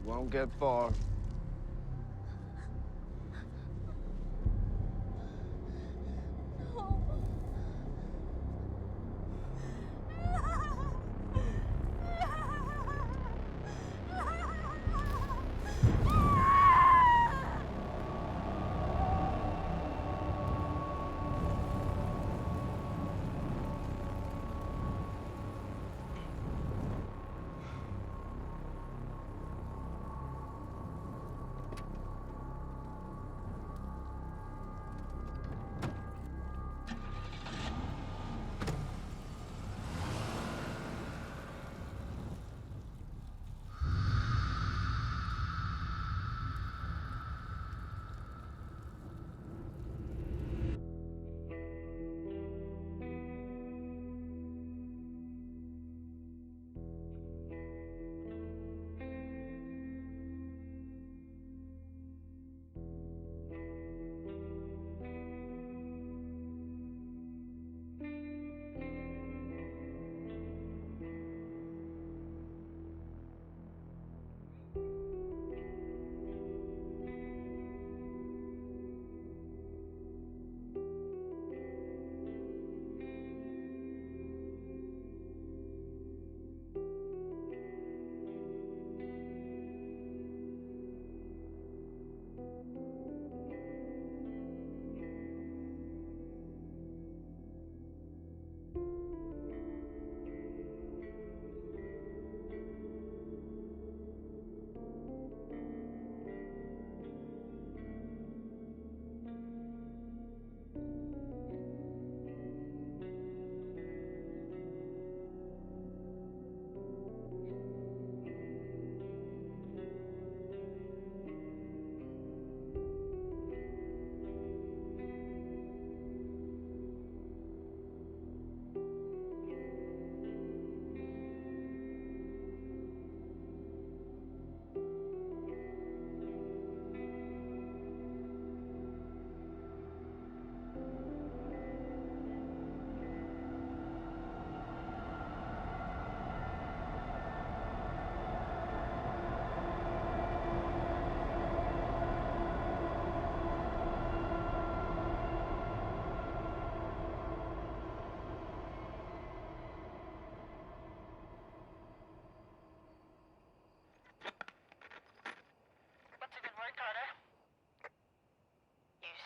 Won't get far.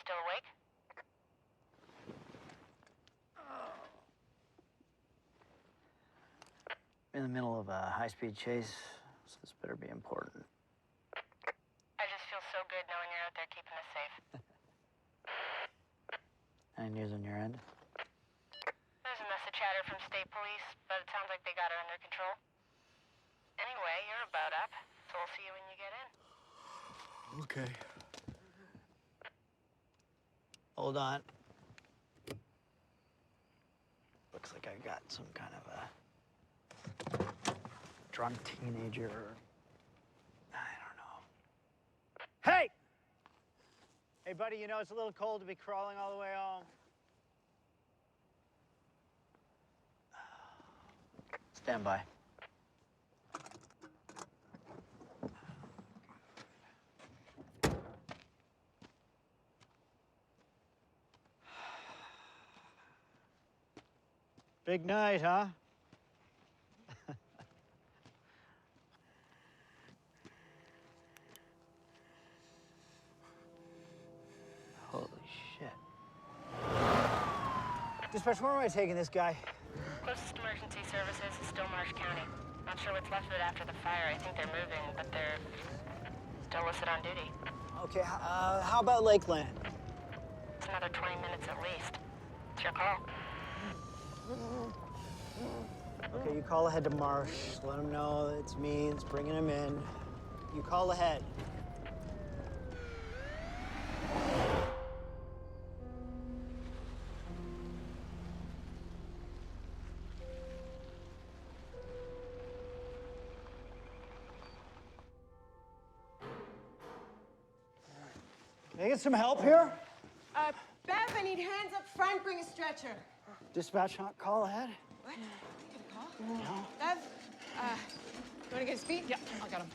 Still awake? In the middle of a high-speed chase, so this better be important. I just feel so good knowing you're out there keeping us safe. Any news on your end? There's a mess of chatter from state police, but it sounds like they got her under control. Anyway, you're about up, so we'll see you when you get in. Okay. Hold on. Looks like I got some kind of a drunk teenager. I don't know. Hey! Hey, buddy, you know it's a little cold to be crawling all the way home. Stand by. Big night, huh? Holy shit. Dispatch, where am I taking this guy? Closest emergency services is still Marsh County. Not sure what's left of it after the fire. I think they're moving, but they're still listed on duty. Okay, how about Lakeland? It's another 20 minutes at least. It's your call. Okay, you call ahead to Marsh. Let him know it's me that's bringing him in. You call ahead. Can I get some help here? Bev, I need hands up front. Bring a stretcher. Dispatch, call ahead. What? You get a call? No. Bev, you want to get his feet? Yeah, I got him.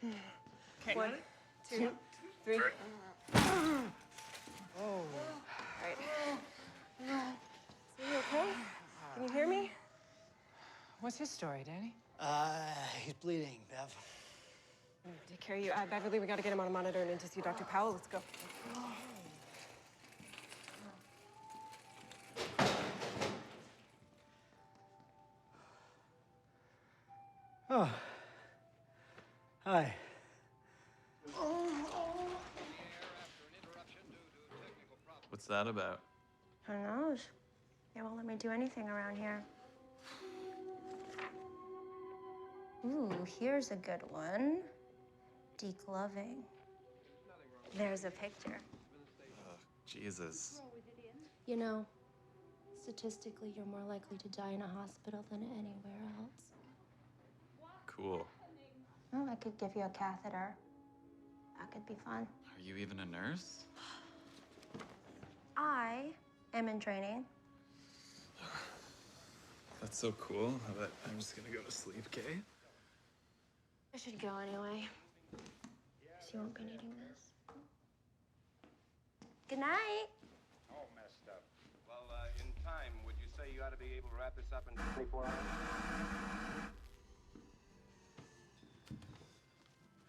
Okay. 1, 2, 3. Oh. Right. So you okay? Can you hear me? What's his story, Danny? He's bleeding, Bev. Take care of you. Beverly, we gotta get him on a monitor and in to see Dr. Powell. Let's go. Oh. Hi. What's that about? Who knows? They won't let me do anything around here. Ooh, here's a good one. Decloving. There's a picture. Jesus. You know, statistically, you're more likely to die in a hospital than anywhere else. Cool. Oh, I could give you a catheter. That could be fun. Are you even a nurse? I am in training. That's so cool. But I'm just gonna go to sleep, okay? I should go anyway. So you won't be needing this. Good night. All messed up. Well, in time, would you say you ought to be able to wrap this up in 24 hours?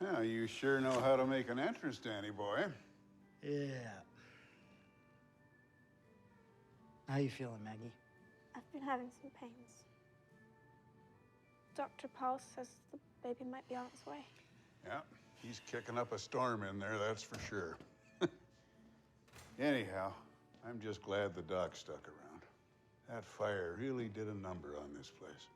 Yeah, you sure know how to make an entrance, Danny boy. Yeah. How you feeling, Maggie? I've been having some pains. Dr. Powell says the baby might be on its way. Yeah, he's kicking up a storm in there, that's for sure. Anyhow, I'm just glad the doc stuck around. That fire really did a number on this place.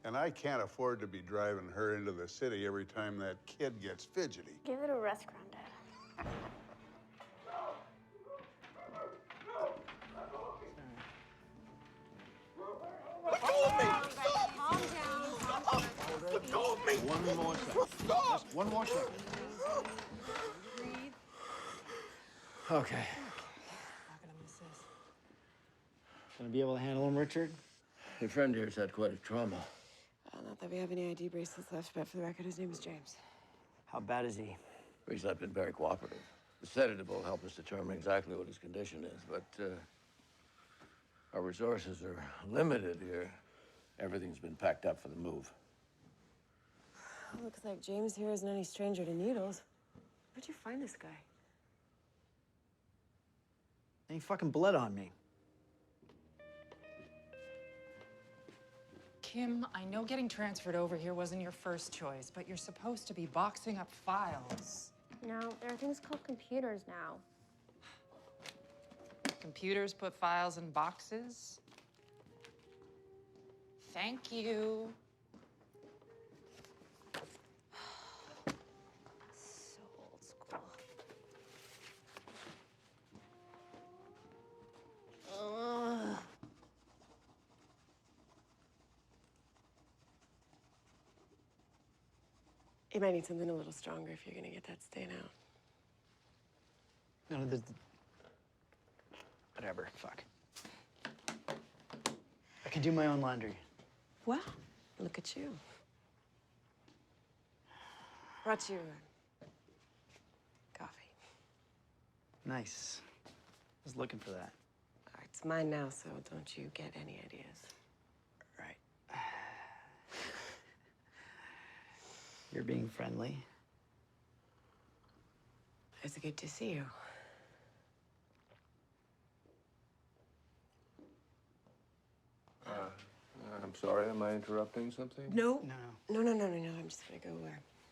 And I can't afford to be driving her into the city every time that kid gets fidgety. Give it a rest, Granddad. One more second. Just one more second. Okay. Not gonna miss this. Gonna be able to handle him, Richard? Your friend here's had quite a trauma. Not that we have any ID bracelets left, but for the record, his name is James. How bad is he? He's not been very cooperative. The sedative will help us determine exactly what his condition is, but our resources are limited here. Everything's been packed up for the move. Looks like James here isn't any stranger to needles. Where'd you find this guy? And he fucking bled on me. Kim, I know getting transferred over here wasn't your first choice, but you're supposed to be boxing up files. No, there are things called computers now. Computers put files in boxes. Thank you. So old school. Ugh. You might need something a little stronger if you're gonna get that stain out. No, whatever, fuck. I can do my own laundry. Well, look at you. Brought you coffee. Nice. I was looking for that. It's mine now, so don't you get any ideas. Right. You're being friendly. It's good to see you. I'm sorry, am I interrupting something? No. No. No. I'm just gonna go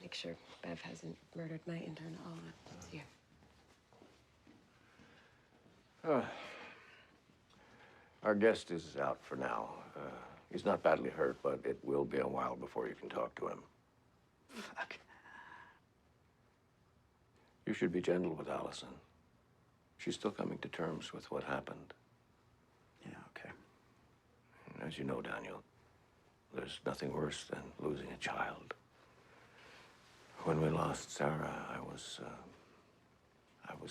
make sure Bev hasn't murdered my intern. I'll see you. Our guest is out for now. He's not badly hurt, but it will be a while before you can talk to him. Fuck. You should be gentle with Allison. She's still coming to terms with what happened. Yeah, okay. And as you know, Daniel, there's nothing worse than losing a child. When we lost Sarah, I was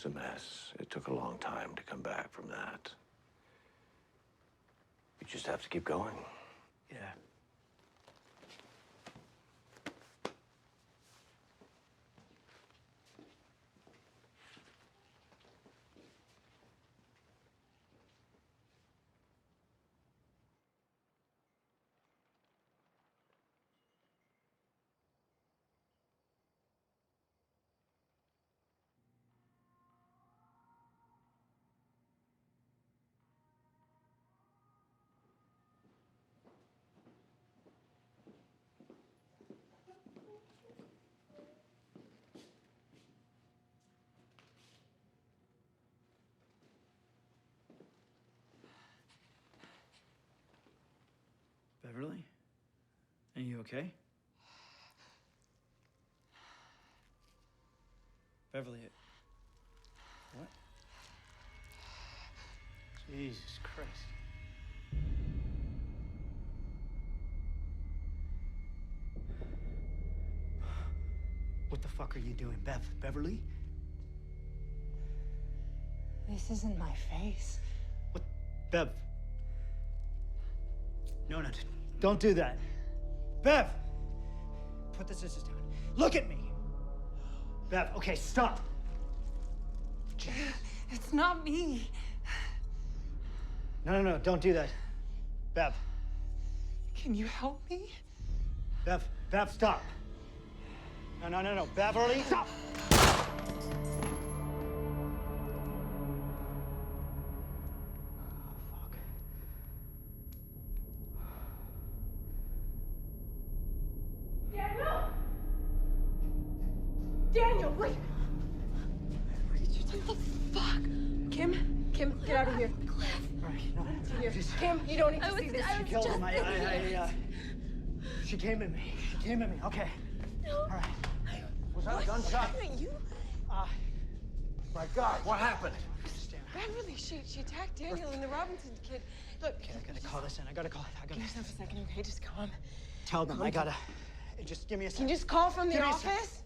a mess. It took a long time to come back from that. You just have to keep going. Yeah. okay? Beverly, what? Jesus Christ. What the fuck are you doing, Beverly? This isn't my face. What? Bev. No, don't do that. Bev! Put the scissors down. Look at me! Bev, okay, stop. Jesus. It's not me. No, don't do that. Bev. Can you help me? Bev, stop. No, Beverly, stop! Daniel, wait! What did you do? What the fuck? Kim, get out of here. All right, no. Here. Kim, you don't need to see this. She killed him. She came at me. Okay. No. All right. Was that a gunshot? You? My God, what happened? Beverly, she attacked Daniel and the Robinson kid. Look. Okay, I gotta call this in. Give yourself a second, okay? Just calm. Tell them. Just give me a second. Can you just call from the office?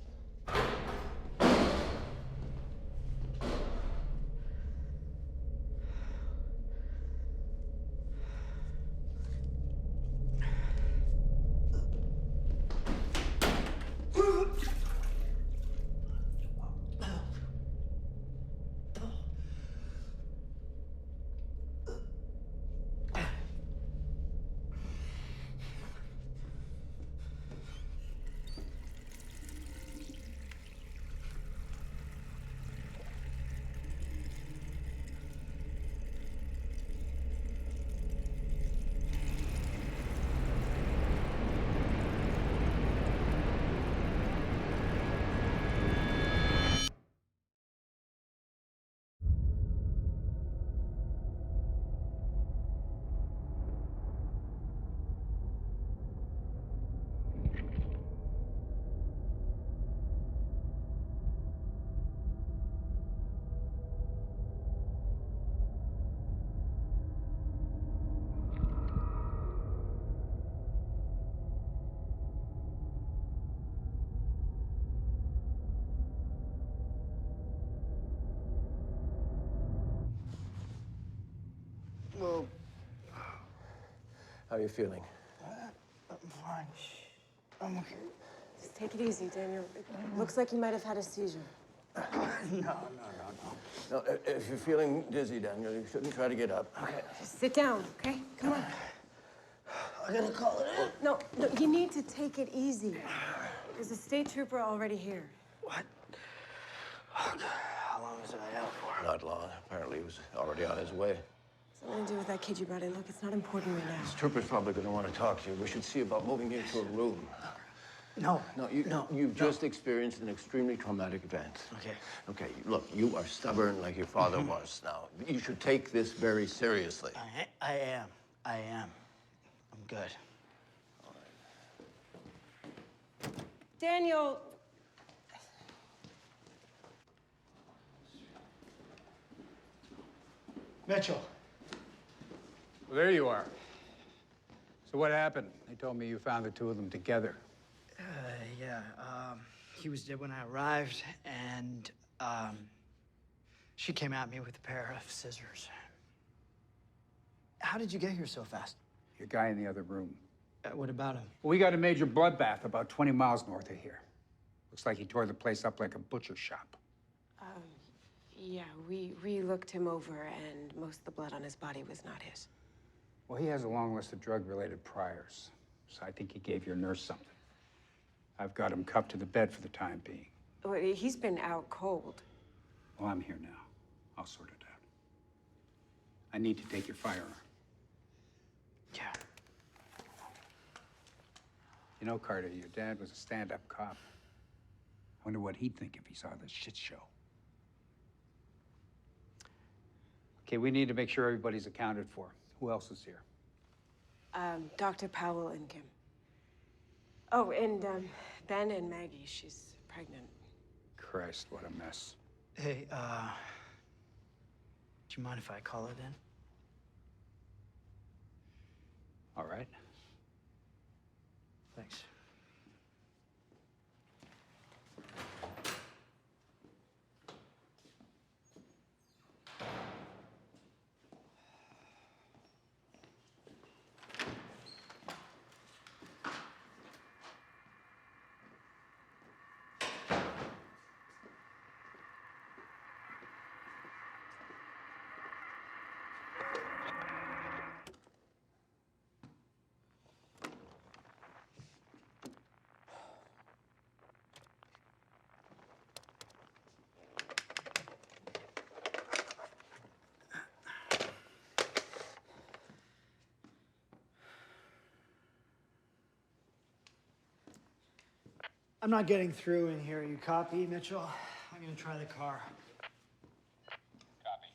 Well, How are you feeling? I'm fine. I'm okay. Just take it easy, Daniel. It looks like you might have had a seizure. No. No, if you're feeling dizzy, Daniel, you shouldn't try to get up. Okay. Just sit down, okay? Come on. I gotta call it in. No, you need to take it easy. There's a state trooper already here. What? How long is it I out for? Not long. Apparently, he was already on his way. Something to do with that kid you brought in. Look, it's not important right now. This trooper's probably going to want to talk to you. We should see about moving you to a room. No. You've just experienced an extremely traumatic event. Okay. Okay, look, you are stubborn like your father was now. You should take this very seriously. I am. I'm good. Daniel. Mitchell. Well, there you are. So what happened? They told me you found the two of them together. Yeah. He was dead when I arrived, and she came at me with a pair of scissors. How did you get here so fast? Your guy in the other room. What about him? We got a major bloodbath about 20 miles north of here. Looks like he tore the place up like a butcher shop. Yeah, we looked him over, and most of the blood on his body was not his. Well, he has a long list of drug-related priors, so I think he gave your nurse something. I've got him cuffed to the bed for the time being. Well, he's been out cold. Well, I'm here now. I'll sort it out. I need to take your firearm. Yeah. You know, Carter, your dad was a stand-up cop. I wonder what he'd think if he saw this shit show. Okay, we need to make sure everybody's accounted for. Who else is here? Dr. Powell and Kim. Oh, and Ben and Maggie, she's pregnant. Christ, what a mess. Hey, do you mind if I call it in? All right. Thanks. I'm not getting through in here. You copy, Mitchell? I'm gonna try the car. Copy.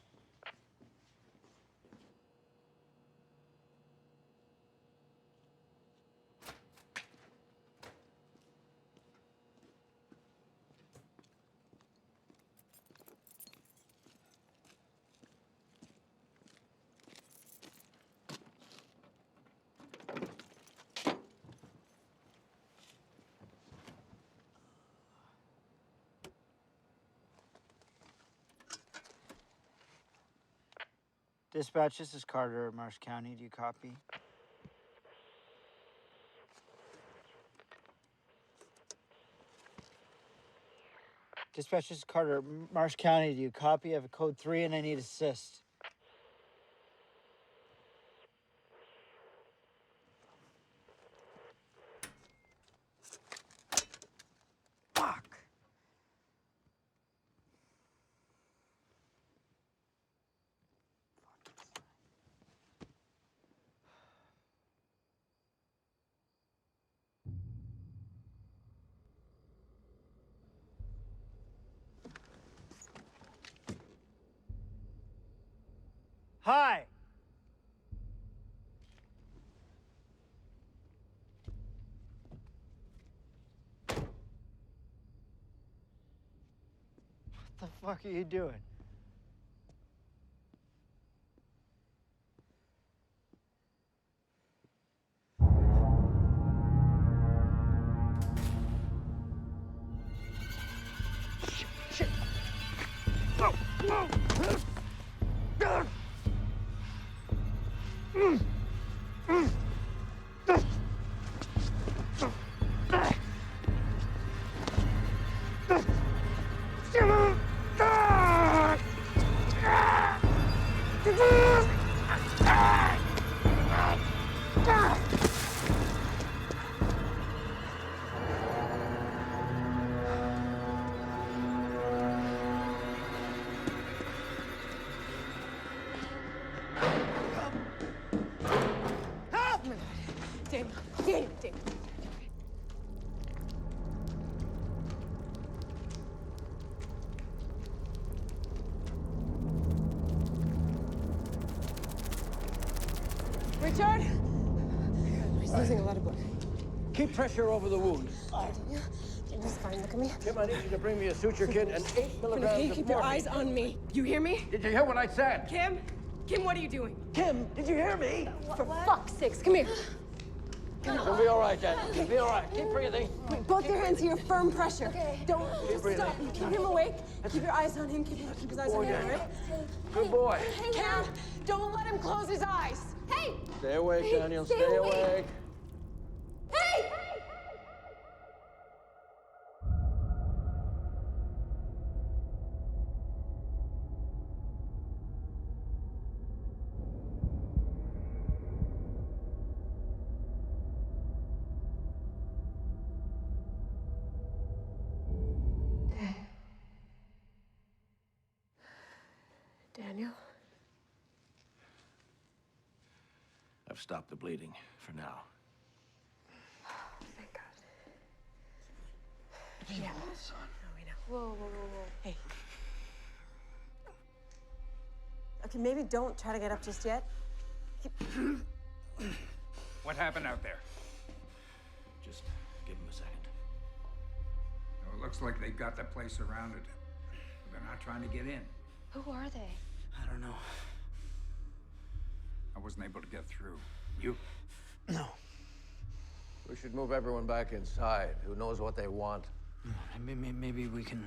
Dispatch, this is Carter, Marsh County. Do you copy? Dispatch, this is Carter, Marsh County. Do you copy? I have a code 3 and I need assist. Fuck! Hi! What the fuck are you doing? Shit! Oh! Oh! Daniel. Richard? He's losing a lot of blood. Keep pressure over the wound. Daniel's fine. Look at me. Kim, I need you to bring me a suture kit and 8 milligrams Okay, of keep your morphine. eyes on me. You hear me? Did you hear what I said? Kim, what are you doing? Kim, did you hear me? For fuck's sakes, come here. You'll be all right, Daniel. You'll be all right. Keep breathing. Wait, both your hands here, firm pressure. Okay. Don't Keep breathing. stop. Keep him awake. Keep your eyes on him. Keep his eyes on him, all right? Good boy. Cam, don't let him close his eyes. Hey! Stay awake, Hey, Daniel. stay Stay awake. awake. Hey! Daniel? I've stopped the bleeding for now. Thank God. Yeah. No, we know. Whoa. Hey. Okay, maybe don't try to get up just yet. What happened out there? Just Give him a second. Well, it looks like they've got the place surrounded. They're not trying to get in. Who are they? I don't know. I wasn't able to get through. You? No. We should move everyone back inside. Who knows what they want? Maybe we can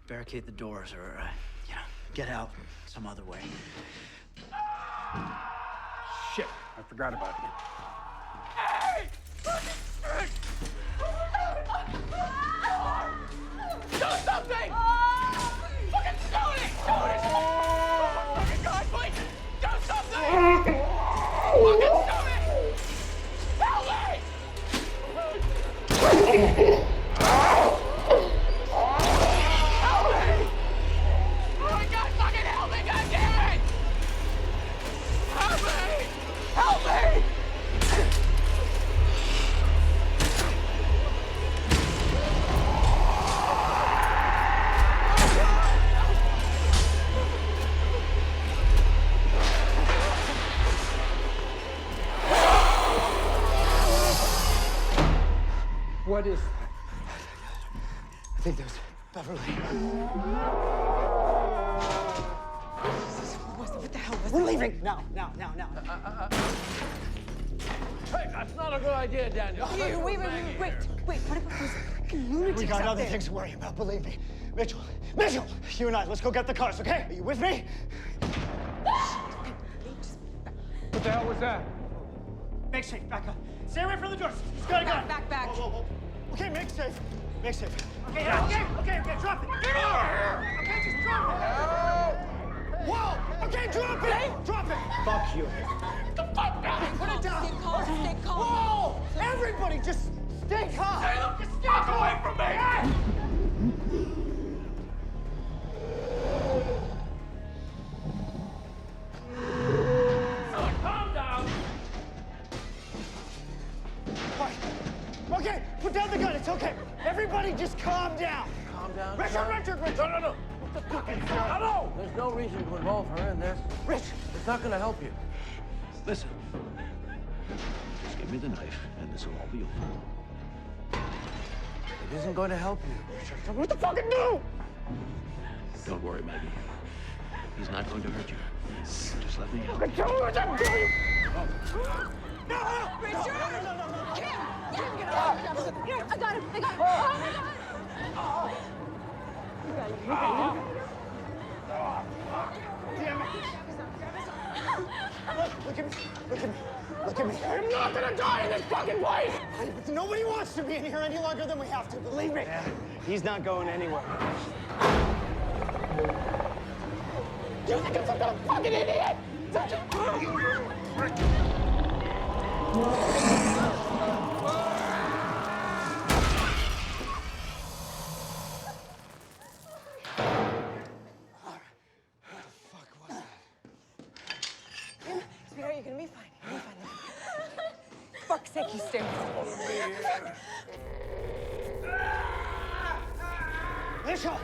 barricade the doors or, get out some other way. Shit, I forgot about you. Hey! Do something! Fucking do it! Do it! Fucking God, please! Do something! Fucking do it! Help me! Help me! Oh my God, fucking help me, God damn it! Help me! Help me! What is that? I think there's Beverly. What the hell was We're that? leaving! Now. Hey, that's not a good idea, Daniel. Wait. What about those freaking lunatics We got out other there? things to worry about, believe me. Mitchell, you and I, let's go get the cars, okay? Are you with me? What the hell was that? Make safe, back up. Stay away from the doors. Just gotta go. Back. Whoa. Okay, make safe. Okay, drop it. Okay, just drop it. Whoa! Okay, drop it! Drop it! Fuck you. Get the fuck down! Put it down. Stay calm. Whoa! Everybody, just stay calm. Hey, look, just walk away from me! Calm down! Okay, put down the gun. It's okay. Everybody, just calm down. Calm down. Richard. No. What the fuck is that? No! There's no reason to involve her in this. Rich. It's not gonna help you. Listen. Just give me the knife, and this will all be over. It isn't going to help you. What the fucking do? Don't worry, Maggie. He's not going to hurt you. Just let me help. No! Richard! Kim, get off! I got him. Damn it. Look at me. I'm not gonna die in this fucking place! Nobody wants to be in here any longer than we have to, believe me. Yeah, he's not going anywhere. Do you think I'm some kind of fucking idiot? Sweetheart, you're gonna be fine. You're gonna be fine. Fuck's sake, you stay with me. Mitchell!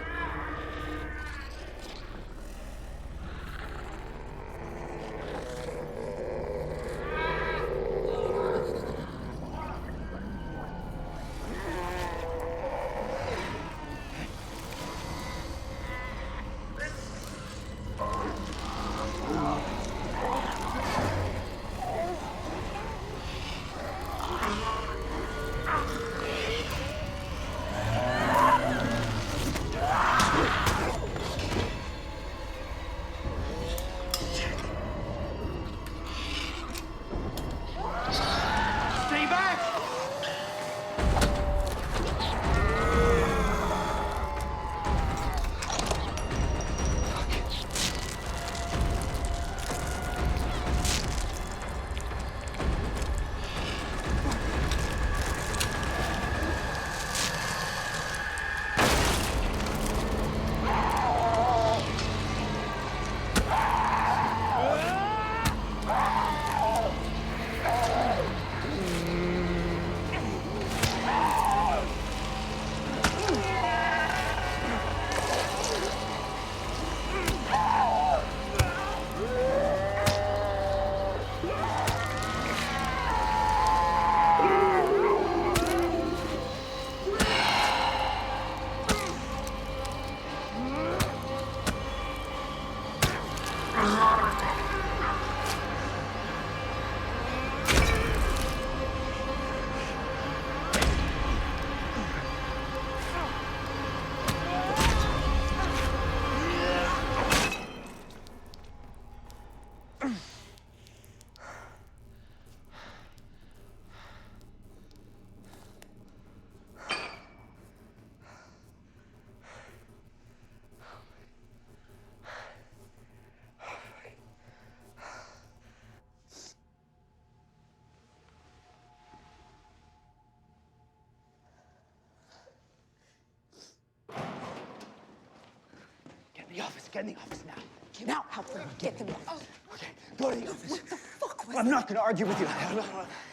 Get in the office now. Now, help them. Get them. Oh. Okay, go to the office. What the fuck was I'm not going to argue with you.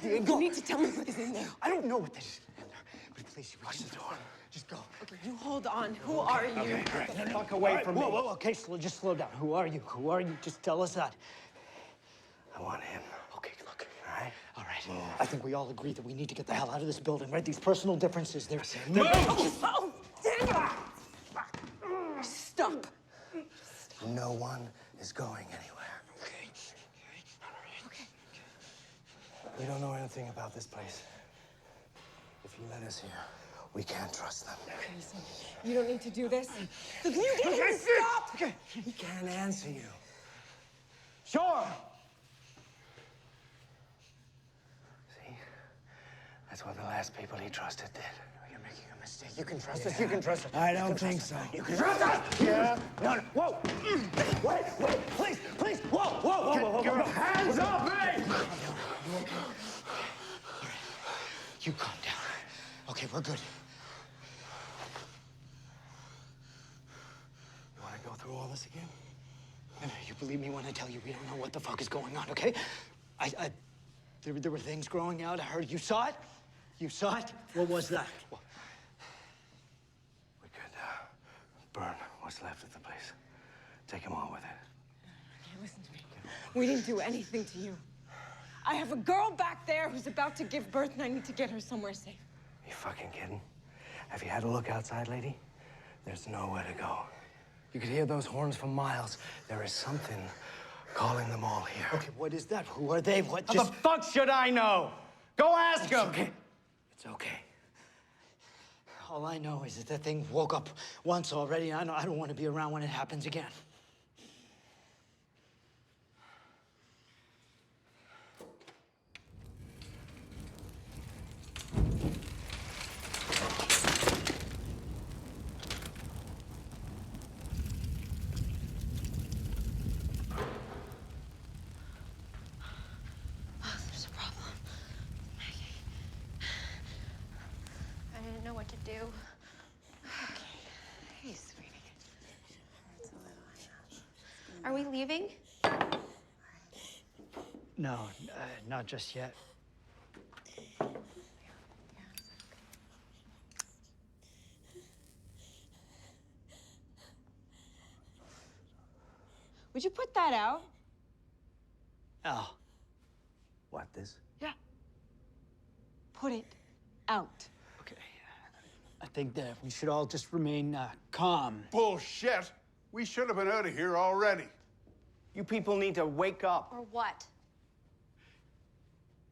You need to tell me what is in there. I don't know what this is in there. But please, watch the door. Just go. Okay, you hold on. Who are you? Okay, all right. No, fuck away from me. Whoa, okay, just slow down. Who are you? Who are you? Just tell us that. I want him. Okay, look. All right? All right. I think we all agree that we need to get the hell out of this building, right? These personal differences, they're... Oh, damn it! Stop. No one is going anywhere. Okay. Okay. We don't know anything about this place. If you let us here, we can't trust them. Okay, listen. You don't need to do this. Look, you didn't stop! Okay. He can't answer you. Sure. See? That's what the last people he trusted did. You're making a mistake. You can trust us. You can trust us. I don't think so. You can trust us. Yeah. No. Whoa. Wait. Please. Whoa. Get your hands off me. You calm down. Okay, we're good. You want to go through all this again? You believe me when I tell you we don't know what the fuck is going on, okay? There were things growing out. I heard you saw it. You saw it? What was that? We could burn what's left of the place. Take them all with it. Okay, listen to me. We didn't do anything to you. I have a girl back there who's about to give birth, and I need to get her somewhere safe. You fucking kidding? Have you had a look outside, lady? There's nowhere to go. You could hear those horns for miles. There is something calling them all here. Okay, what is that? Who are they? What? How the fuck should I know? Go ask them. Okay. It's okay. All I know is that that thing woke up once already. I don't want to be around when it happens again. There's a problem. I didn't know what to do. Hey, sweetie. Are we leaving? No, not just yet. Would you put that out? Al. What, this? Yeah. Put it out. Okay. I think that we should all just remain calm. Bullshit! We should have been out of here already. You people need to wake up. Or what?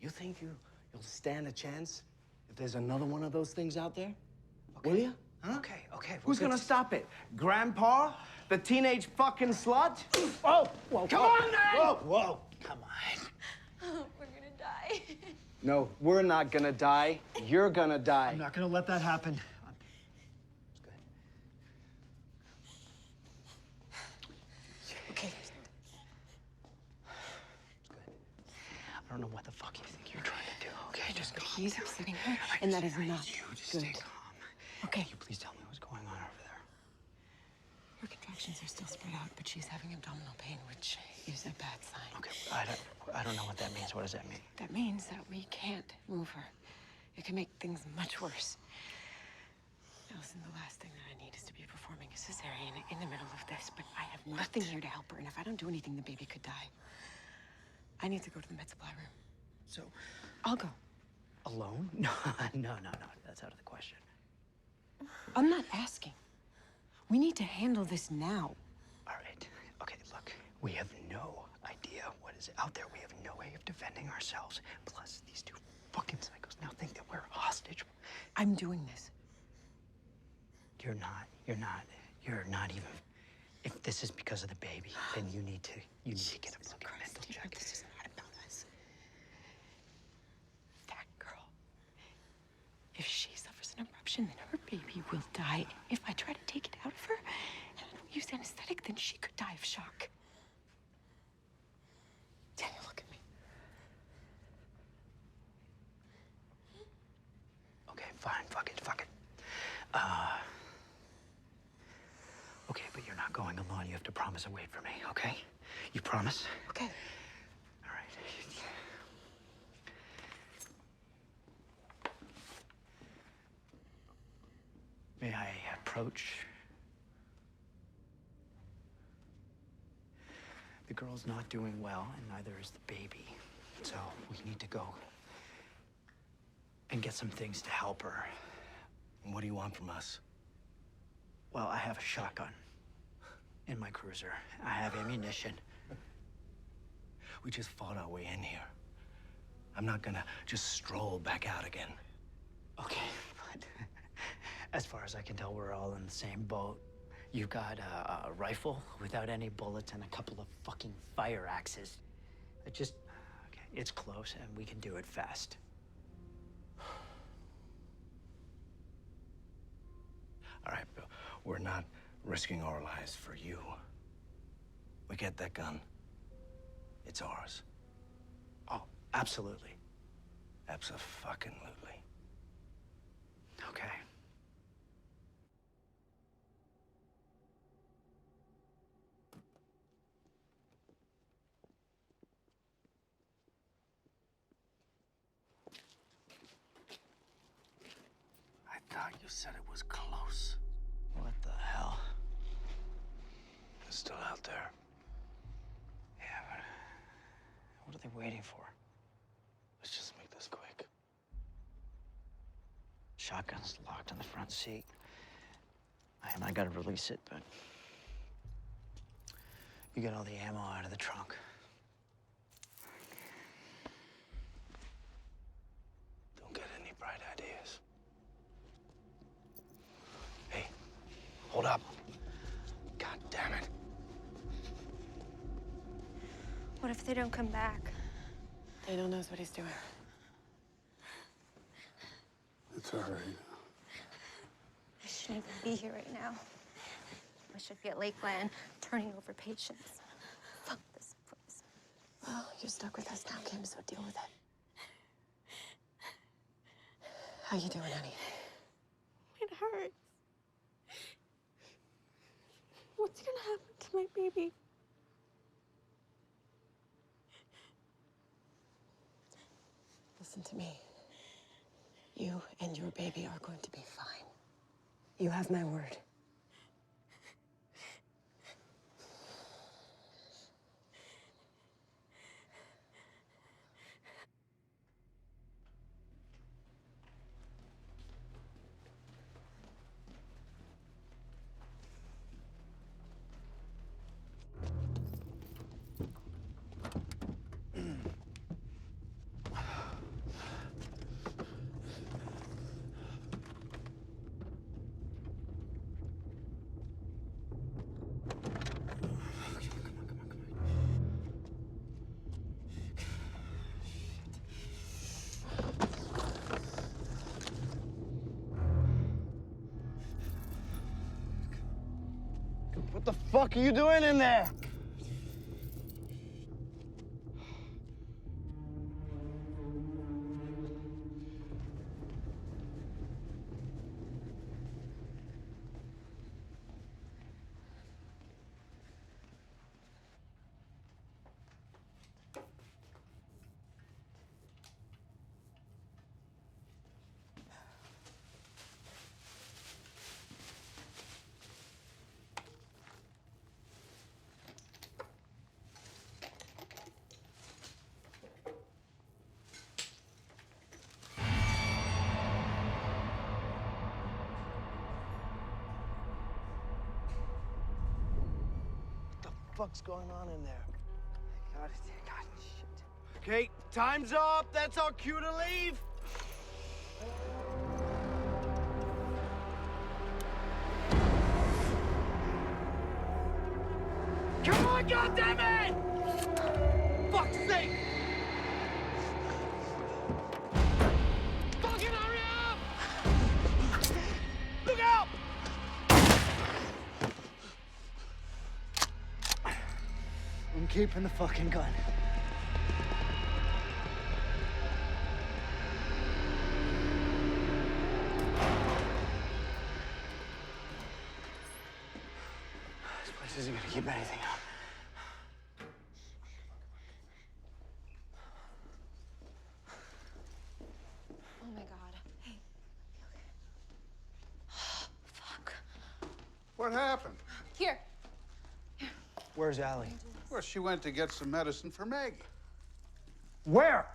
You think you'll stand a chance if there's another one of those things out there? Will you? Huh? Okay. Who's gonna stop it? Grandpa? The teenage fucking slut? Whoa! Come on, then! Whoa! Come on. We're gonna die. No, we're not gonna die. You're gonna die. I'm not gonna let that happen. Okay. I don't know what the fuck you think you're trying to do. Okay, just calm He's down. upsetting her, and that is not You just good. stay calm. Okay. Can you please tell me what's going on over there? Her contractions are still spread out, but she's having abdominal pain, which is a bad sign. Okay, I don't know what that means. What does that mean? That means that we can't move her. It can make things much worse. Now, listen, the last thing that I need is to be performing a cesarean in the middle of this, but I have nothing here to help her, and if I don't do anything, the baby could die. I need to go to the med supply room. So, I'll go. alone? No. That's out of the question. I'm not asking. We need to handle this now. All right. Okay, look. We have no idea what is out there. We have no way of defending ourselves. Plus, these two fucking psychos now think that we're hostage. I'm doing this. You're not even. If this is because of the baby, then you need to get a fucking mental check. die. If I try to take it out of her and I don't use anesthetic, then she could die of shock. Daniel, look at me. Okay, fine. Fuck it. Okay, but you're not going alone. You have to promise to wait for me, okay? You promise? Okay. All right. May I approach? The girl's not doing well, and neither is the baby. So we need to go and get some things to help her. And what do you want from us? Well, I have a shotgun in my cruiser. I have ammunition. We just fought our way in here. I'm not gonna just stroll back out again. Okay, but as far as I can tell, we're all in the same boat. You've got a rifle without any bullets and a couple of fucking fire axes. Okay, it's close and we can do it fast. All right, Bill, we're not risking our lives for you. We get that gun, it's ours. Oh, absolutely. Abso-fucking-lutely. Okay. I thought you said it was close. What the hell? It's still out there. Yeah, but what are they waiting for? Let's just make this quick. Shotgun's locked in the front seat. I gotta release it, but you get all the ammo out of the trunk. Don't get any bright ideas. Hey, hold up. God damn it. What if they don't come back? Daniel knows what he's doing. It's all right. I shouldn't even be here right now. I should be at Lakeland turning over patients. Fuck this place. Well, you're stuck with us now, Kim, so deal with it. How you doing, honey? It hurts. What's gonna happen to my baby? Listen to me. You and your baby are going to be fine. You have my word. What the fuck are you doing in there? What's going on in there? God, shit. Okay, time's up. That's our cue to leave. Come on, goddammit! Fuck's sake! Fucking hurry up! Look out! keeping the fucking gun. This place isn't gonna keep anything out. Oh my God. Hey. Fuck. What happened? Here. Where's Allie? Well, she went to get some medicine for Maggie. Where?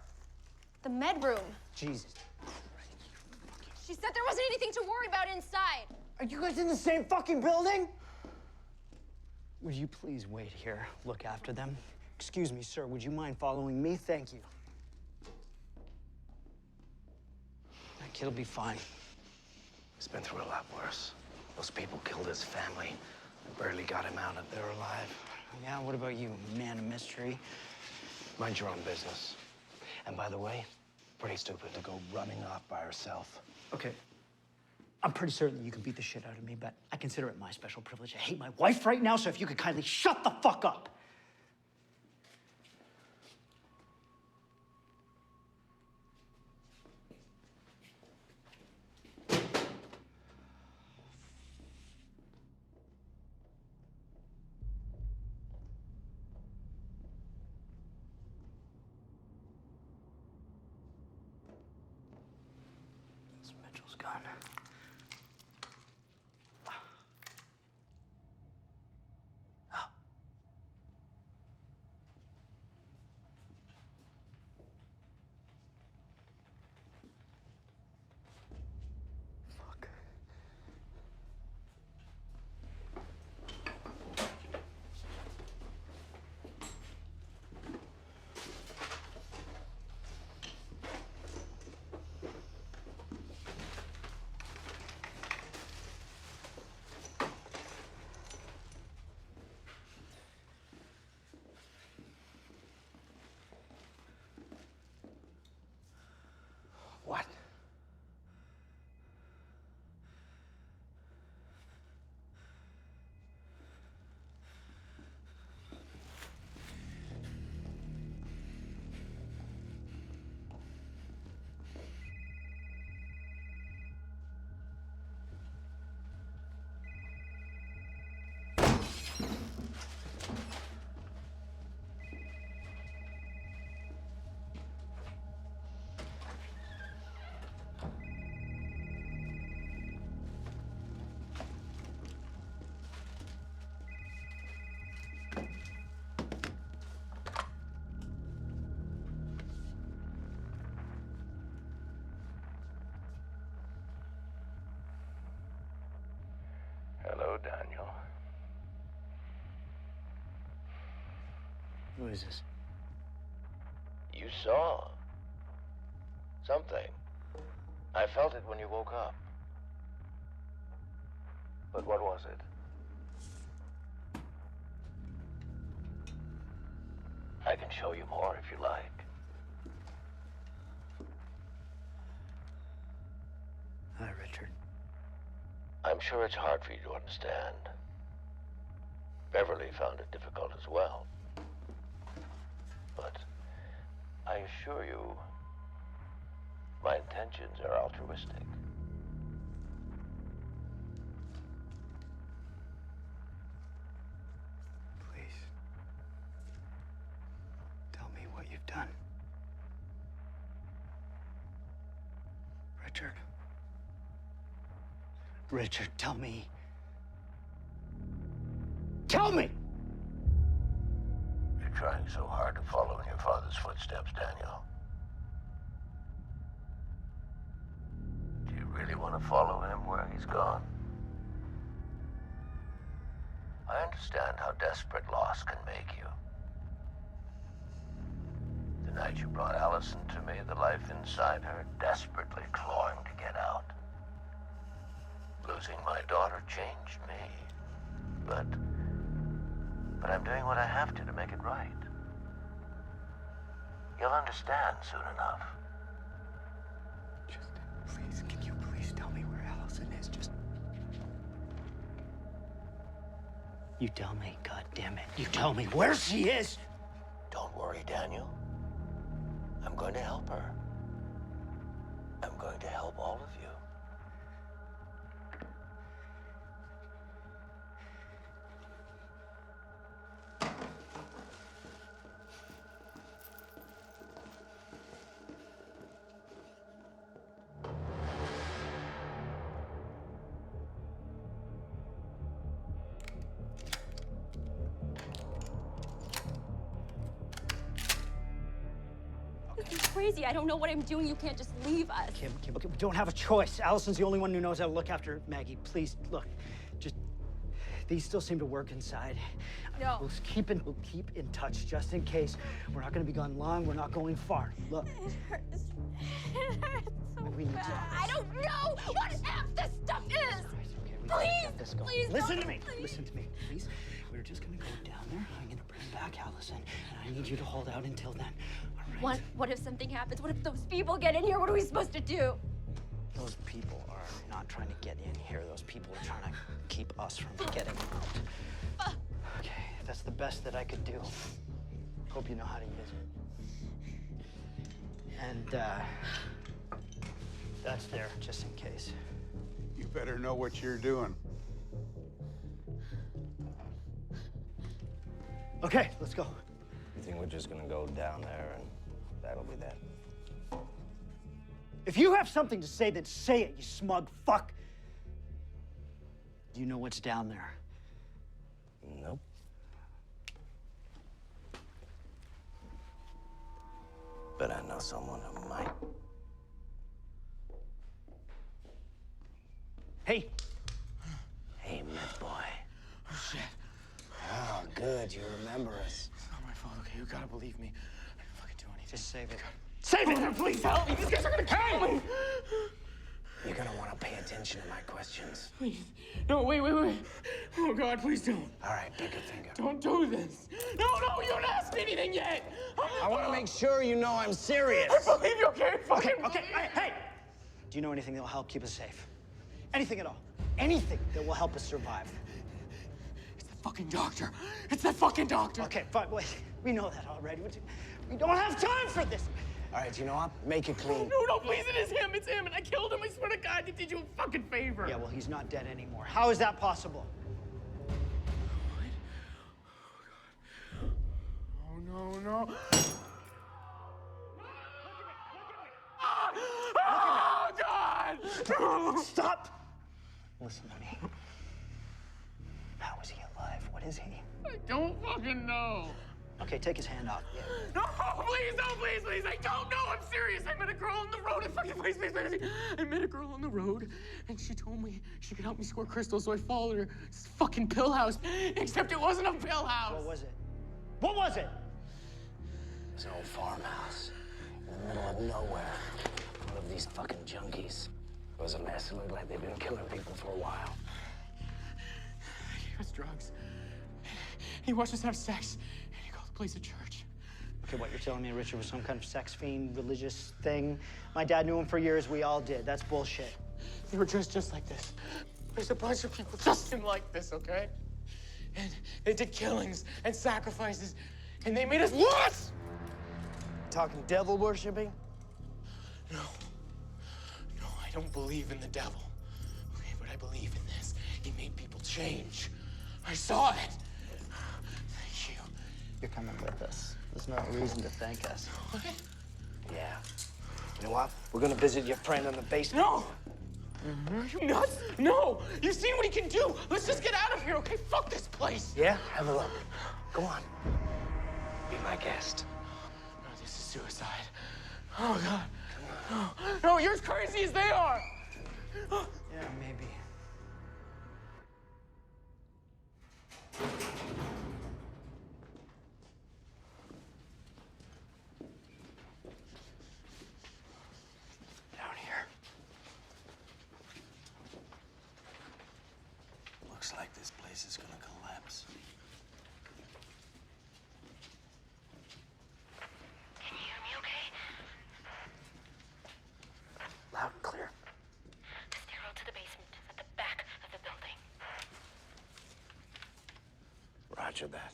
The med room. Jesus. She said there wasn't anything to worry about inside. Are you guys in the same fucking building? Would you please wait here, look after them? Excuse me, sir, would you mind following me? Thank you. That kid'll be fine. He's been through a lot worse. Those people killed his family. Barely got him out of there alive. Yeah, what about you, man of mystery? Mind your own business. And by the way, pretty stupid to go running off by herself. Okay. I'm pretty certain that you can beat the shit out of me, but I consider it my special privilege. I hate my wife right now, so if you could kindly shut the fuck up. It's Mitchell's gun. What? Hello, Daniel. Who is this? You saw something. I felt it when you woke up. But what was it? I can show you more if you like. Hi, Richard. I'm sure it's hard for you to understand. Beverly found it difficult as well. But I assure you, my intentions are altruistic. Please. Tell me what you've done. Richard. Richard, tell me. Tell me! You're trying so hard to follow in your father's footsteps, Daniel. Do you really want to follow him where he's gone? I understand how desperate loss can make you. The night you brought Allison to me, the life inside her desperately clawing to get out. Losing my daughter changed me. But I'm doing what I have to make it right. You'll understand soon enough. Just, please, can you please tell me where Allison is? Just... You tell me, God damn it. You tell me where she is! Don't worry, Daniel. I'm going to help her. I'm going to help all of you. This is crazy. I don't know what I'm doing. You can't just leave us. Kim, okay, we don't have a choice. Allison's the only one who knows how to look after Maggie. Please, look, just, these still seem to work inside. No. We'll keep in touch just in case. We're not gonna be gone long. We're not going far. Look. It hurts. It hurts so We need to- bad. I don't know what half this stuff is. Please, please. Listen don't, to me. please. Listen to me, please. We're just gonna go down there. I'm gonna bring back Allison, and I need you to hold out until then. All right? What if something happens? What if those people get in here? What are we supposed to do? Those people are not trying to get in here. Those people are trying to keep us from getting out. Okay, that's the best that I could do. Hope you know how to use it. And, that's there, just in case. You better know what you're doing. Okay, let's go. You think we're just gonna go down there and that'll be that? If you have something to say, then say it, you smug fuck. Do you know what's down there? Nope. But I know someone who might. Hey. Hey, Myth Boy. Oh, shit. Oh, good. You remember us. It's not my fault, okay? You gotta believe me. I didn't fucking do anything. Just save it. Save it! Please help me! These guys are gonna kill me! You're gonna want to pay attention to my questions. Please. No, wait. Oh, God, please don't. All right, pick a finger. Don't do this. No, you haven't asked me anything yet. I want to make sure you know I'm serious. I believe you, okay? Okay, hey! Do you know anything that will help keep us safe? Anything at all? Anything that will help us survive? It's the fucking doctor. It's the fucking doctor. Okay, fine, wait. We know that already. We don't have time for this. All right, you know what? Make it clean. No, please, it is him. It's him, and I killed him. I swear to God, he did you a fucking favor. Yeah, well, he's not dead anymore. How is that possible? Oh, no. Oh, God! Stop! Listen to me. How is he alive? What is he? I don't fucking know. Okay, take his hand off. Yeah. No, please. I don't know. I'm serious. I met a girl on the road. Please. I met a girl on the road, and she told me she could help me score crystals, so I followed her. This fucking pill house. Except it wasn't a pill house. What was it? What was it? It was an old farmhouse in the middle of nowhere, full of these fucking junkies. It was a mess. It looked like they'd been killing people for a while. He gave us drugs. He watched us have sex, and he called the place a church. Okay, what you're telling me, Richard, was some kind of sex fiend, religious thing? My dad knew him for years. We all did. That's bullshit. They were dressed just like this. There's a bunch of people dressed like this, okay? And they did killings and sacrifices, and they made us what? Talking devil worshipping? No, I don't believe in the devil. Okay, but I believe in this. He made people change. I saw it. Thank you. You're coming with us. There's no reason to thank us. What? Yeah. You know what? We're gonna visit your friend in the basement. No! Are you nuts? No! You've seen what he can do! Let's just get out of here, okay? Fuck this place! Yeah? Have a look. Go on. Be my guest. No, this is suicide. Oh, God. No, you're as crazy as they are! Yeah, maybe. Down here. Looks like this place is gonna collapse. Can you hear me okay? Loud and clear. The stairwell to the basement is at the back of the building. Roger that.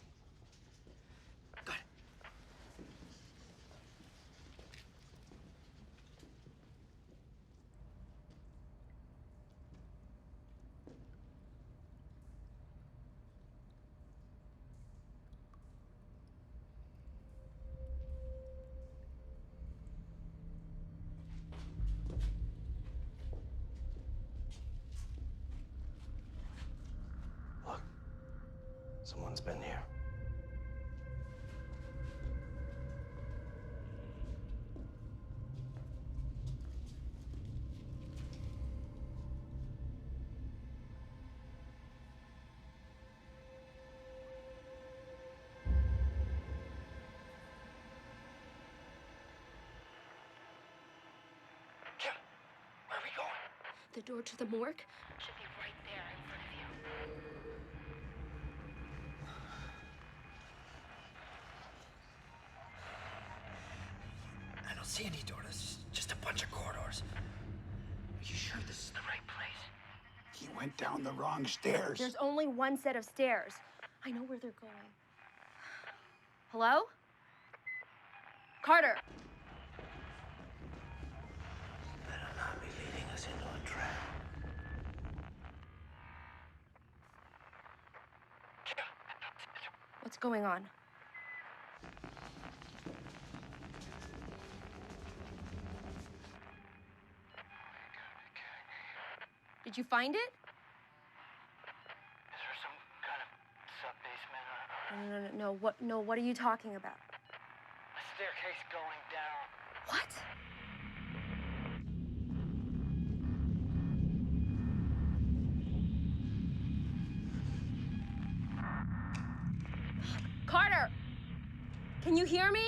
Got it. Someone's been here. The door to the morgue? Should be right there in front of you. I don't see any doors, just a bunch of corridors. Are you sure this is the right place? He went down the wrong stairs. There's only one set of stairs. I know where they're going. Hello? Carter! Better not be leading us into a trap. What's going on? Did you find it? Is there some kind of sub-basement or... No, what are you talking about? A staircase going down. What? Carter! Can you hear me?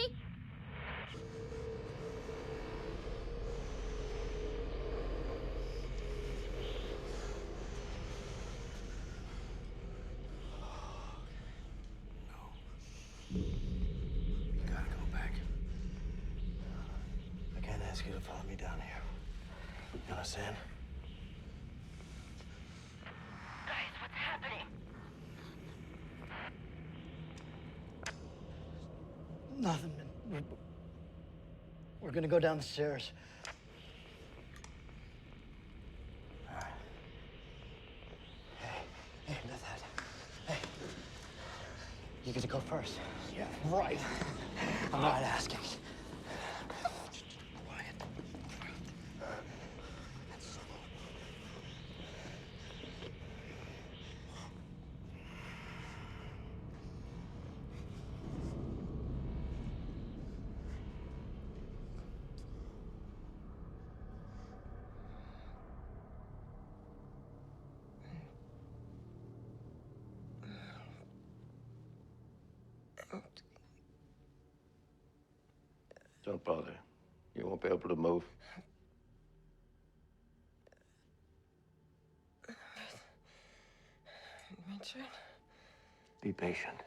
We gotta go back. I can't ask you to follow me down here. You understand? Guys, what's happening? Nothing. We're gonna go down the stairs. All right. Hey, not that. Hey. You get to go first. Yeah, right. I'm not asking. Don't bother. You won't be able to move. Richard? Be patient.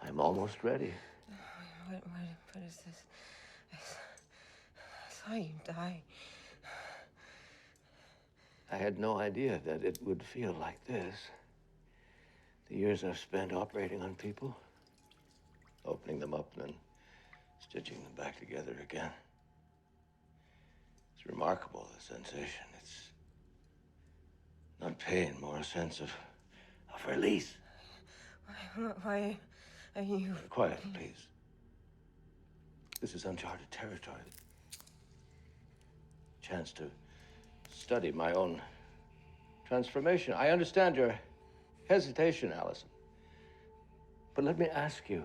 I'm almost ready. What is this? I saw you die. I had no idea that it would feel like this. The years I've spent operating on people, opening them up and then stitching them back together again. It's remarkable, the sensation. It's not pain, more a sense of release. Why are you... Quiet, please. This is uncharted territory. Chance to study my own transformation. I understand your hesitation, Allison. But let me ask you,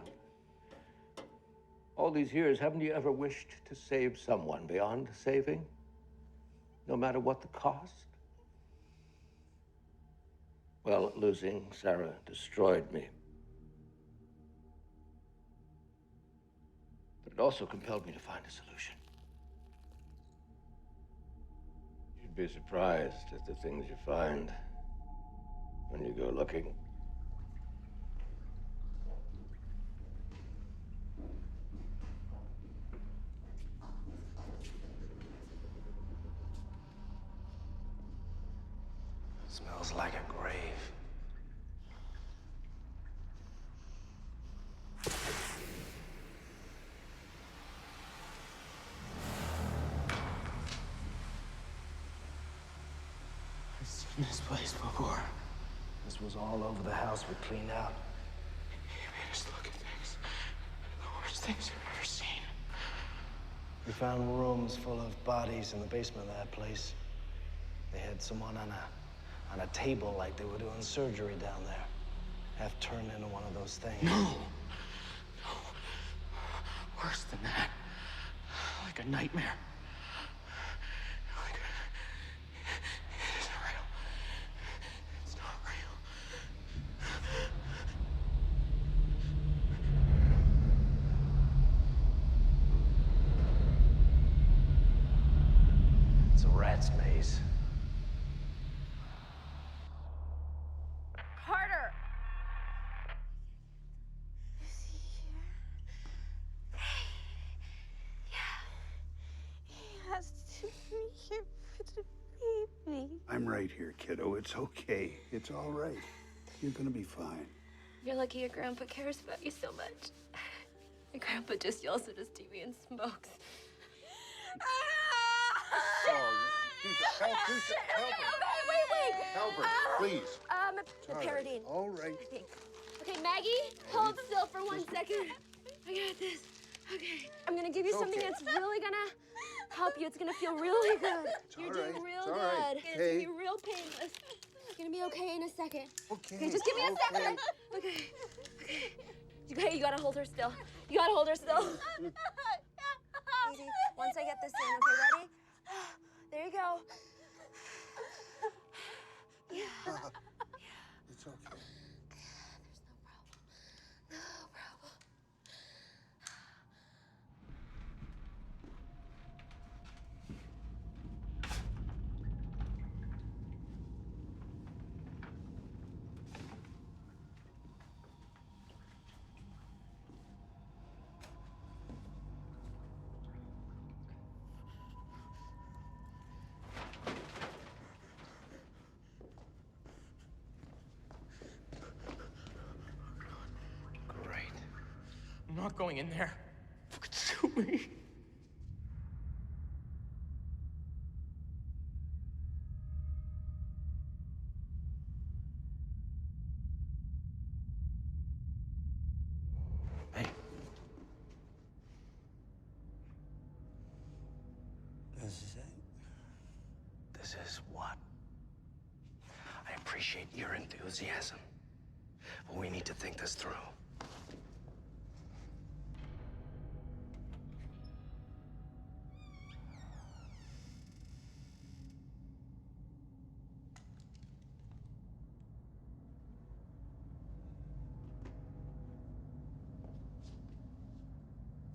all these years, haven't you ever wished to save someone beyond saving? No matter what the cost? Well, losing Sarah destroyed me. But it also compelled me to find a solution. You'd be surprised at the things you find when you go looking. Smells like a grave. I've seen this place before. This was all over the house we cleaned out. He made us look at things. The worst things I've ever seen. We found rooms full of bodies in the basement of that place. They had someone on a table like they were doing surgery down there. have turned into one of those things. No. Worse than that. Like a nightmare. It isn't real. It's not real. It's a rat's maze. Carter! Is he here? Yeah. He has to be here for the baby. I'm right here, kiddo. It's okay. It's all right. You're gonna be fine. You're lucky your grandpa cares about you so much. Your grandpa just yells at his TV and smokes. Help her. Wait. Help her, please. The Paradine. All right. I think. Okay, Maggie, hold still for 1 second. I got this. Okay. I'm gonna give you something that's really gonna help you. It's gonna feel really good. You're doing real good. Right. It's gonna be real painless. It's gonna be okay in a second. Okay. Just give me a second. Okay. You gotta hold her still. You gotta hold her still. Easy. Once I get this in, okay, ready? There you go. Yeah. It's okay. There's no problem. No problem. Great. I'm not going in there. Fucking sue me. Hey. This is it? This is what? I appreciate your enthusiasm, but we need to think this through.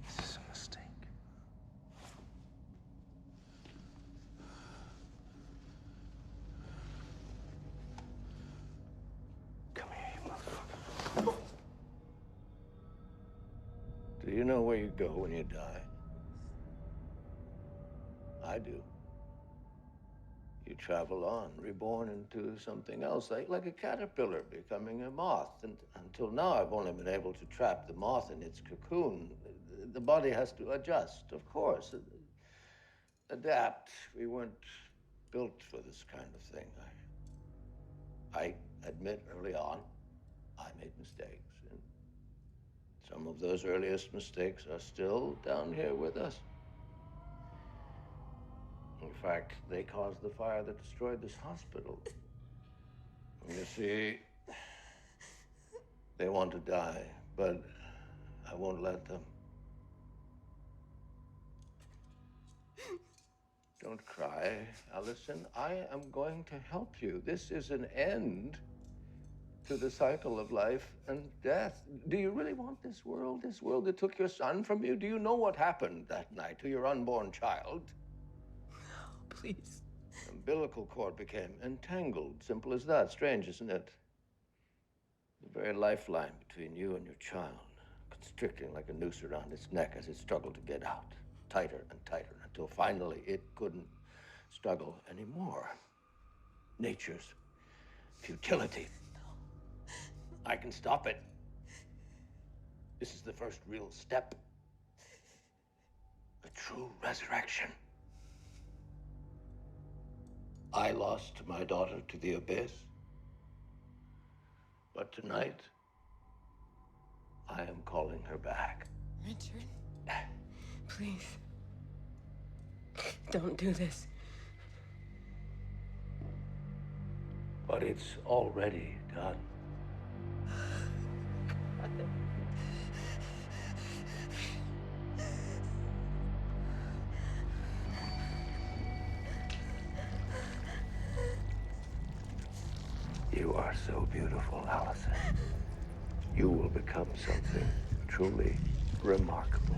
This is a mistake. Come here, you motherfucker. Do you know where you go when you die? I do. You travel on, reborn into something else, like a caterpillar becoming a moth. And until now, I've only been able to trap the moth in its cocoon. The body has to adjust, of course. Adapt. We weren't built for this kind of thing. I admit early on, I made mistakes. And some of those earliest mistakes are still down here with us. In fact, they caused the fire that destroyed this hospital. You see, they want to die, but I won't let them. Don't cry, Allison. I am going to help you. This is an end to the cycle of life and death. Do you really want this world that took your son from you? Do you know what happened that night to your unborn child? Please. The umbilical cord became entangled. Simple as that. Strange, isn't it? The very lifeline between you and your child, constricting like a noose around its neck as it struggled to get out. Tighter and tighter until finally it couldn't struggle anymore. Nature's futility. I can stop it. This is the first real step. A true resurrection. I lost my daughter to the abyss. But tonight, I am calling her back. Richard, please. Don't do this. But it's already done. You are so beautiful, Allison. You will become something truly remarkable.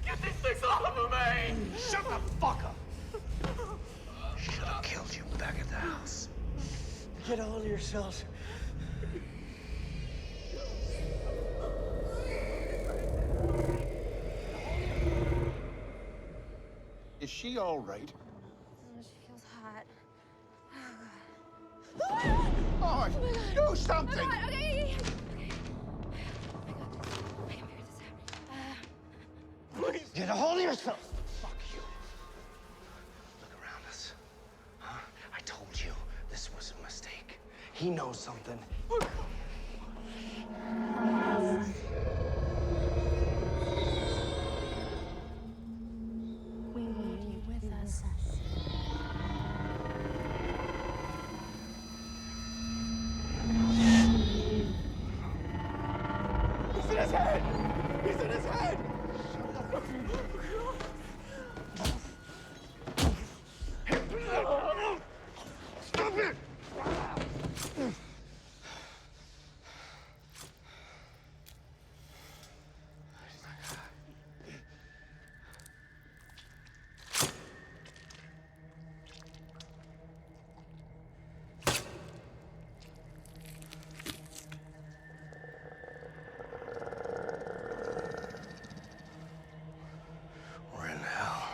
Get these things off of me! Shut the fuck up! Should have killed you back at the house. Get a hold of yourselves. Is she all right? Oh, she feels hot. Oh, do something! Oh, God. Okay. Get a hold of yourself! Fuck you. Look around us. Huh? I told you this was a mistake. He knows something. We want you with us. He's in his head! He's in his head! Stop it! We're in hell.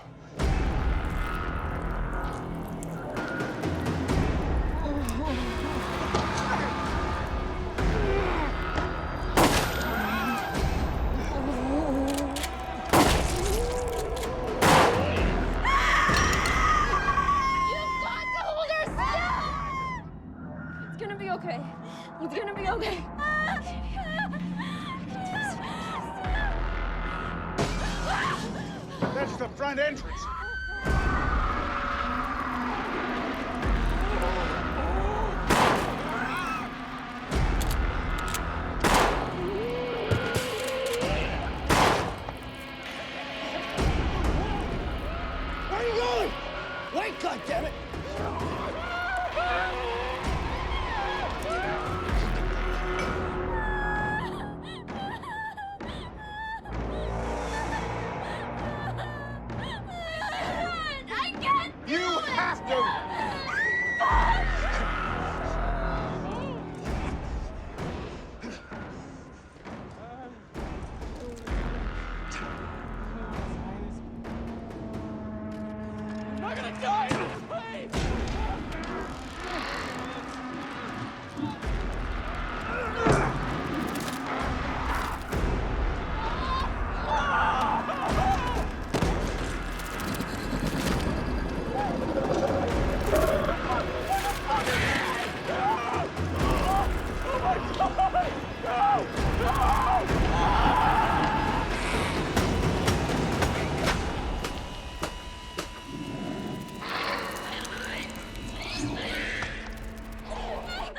It's gonna be okay. It's gonna be okay. That's the front entrance. Where are you going? Wait, goddammit! I can't do You it! have to! I'm not gonna die in this place!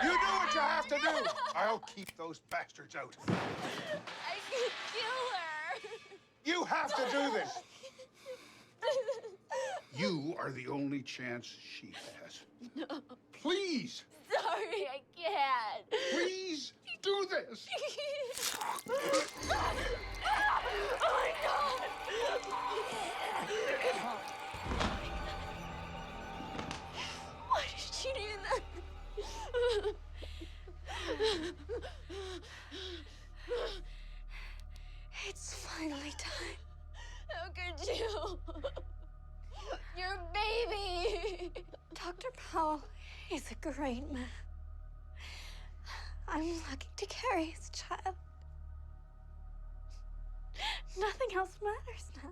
You do what you have to do. I'll keep those bastards out. I can kill her. You have to do this. You are the only chance she has. No. Please, Sorry, I can't. please do this. Oh my God. Why did she do that? It's finally time. How could you? Your baby. Dr. Powell is a great man. I'm lucky to carry his child. Nothing else matters now.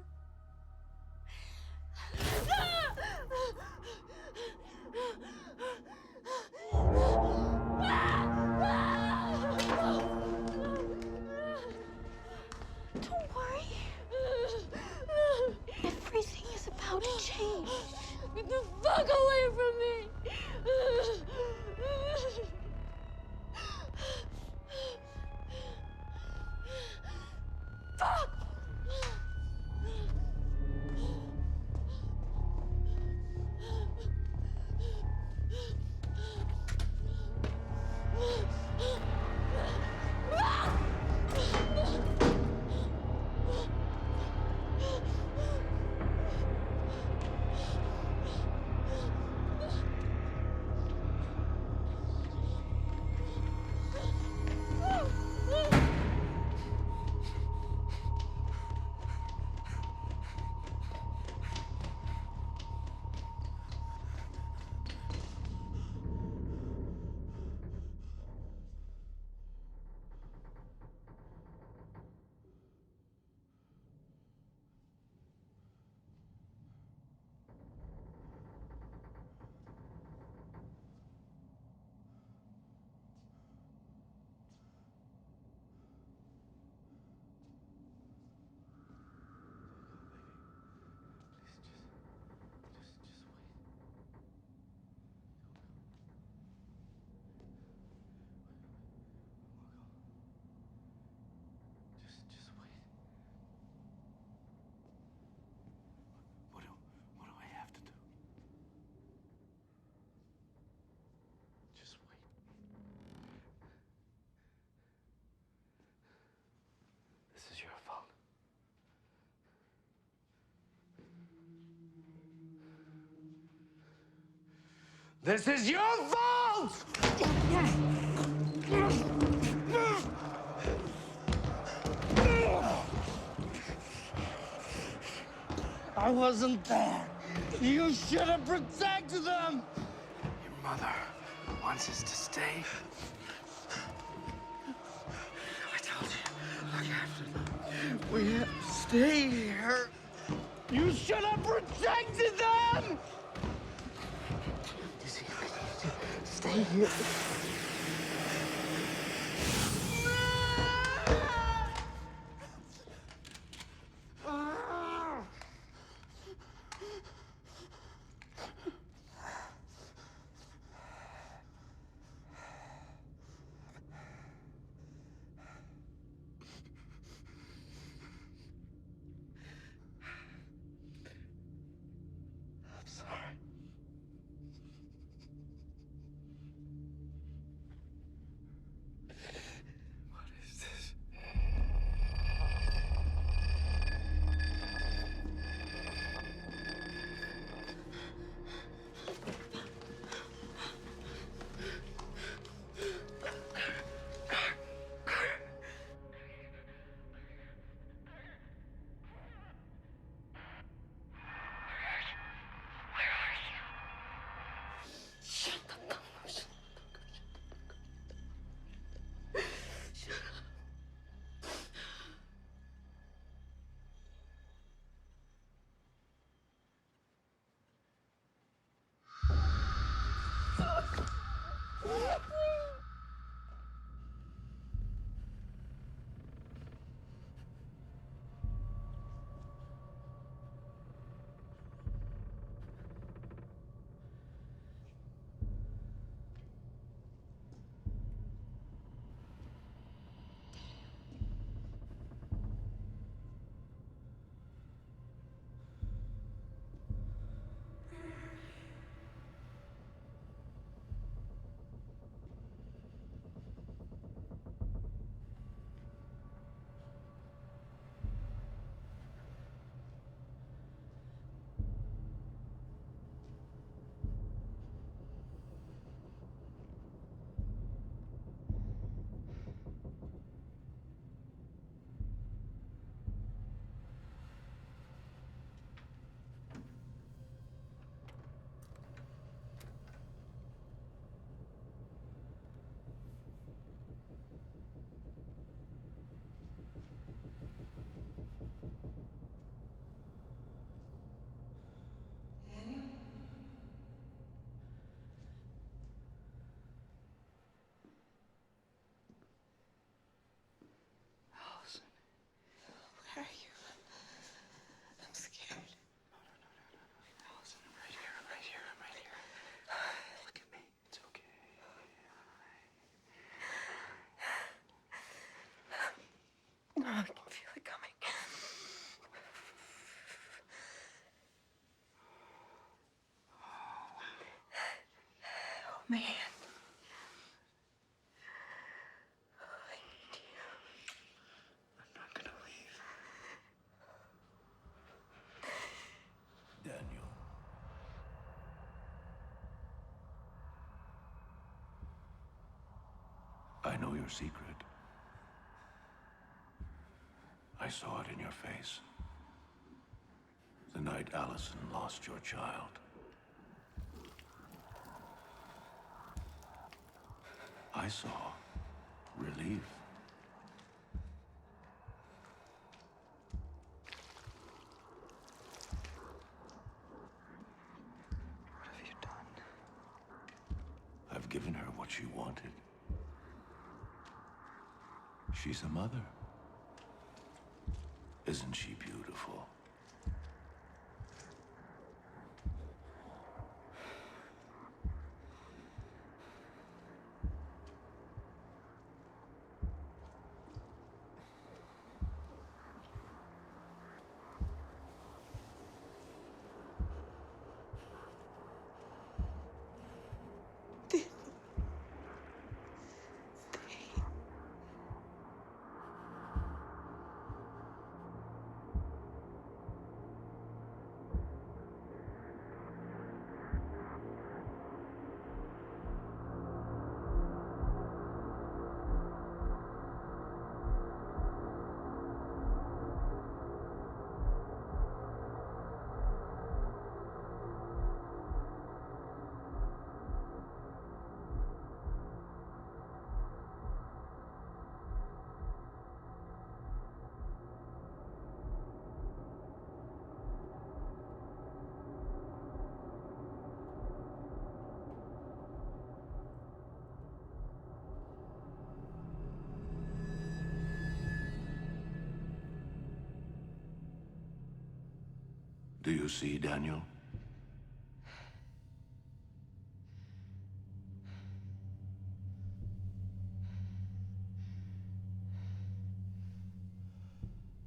This is your fault! I wasn't there. You should have protected them. Your mother wants us to stay. I told you, look after them. We have to stay here. You should have protected them. Dizzy, I need to stay here. I'm sorry. What is this? Where are you? I'm scared. Allison, I'm right here, I'm right here, I'm right here. Look at me. It's okay. No, I can feel it coming. Oh, man. I need you. I'm not gonna leave. Daniel. I know your secret. I saw it in your face. The night Allison lost your child. I saw relief. What have you done? I've given her what she wanted. She's a mother. Isn't she beautiful? Do you see, Daniel?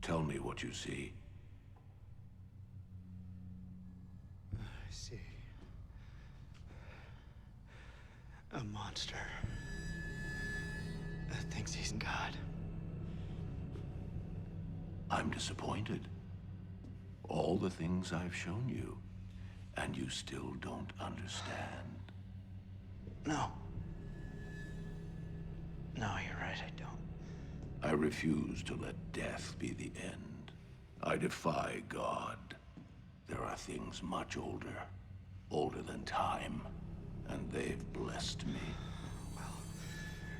Tell me what you see. I see a monster that thinks he's God. I'm disappointed. All the things I've shown you, and you still don't understand. No. No, you're right, I don't. I refuse to let death be the end. I defy God. There are things much older, older than time, and they've blessed me. Well,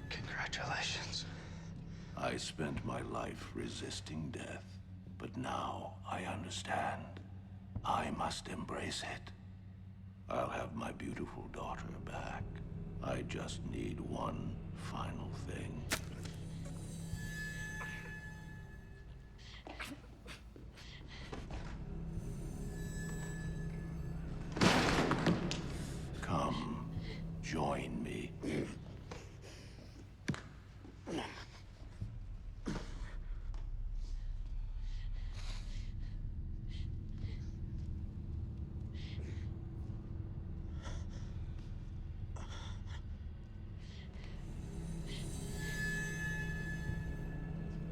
congratulations. I spent my life resisting death, but now I understand. I must embrace it. I'll have my beautiful daughter back. I just need one final thing. Come, join me.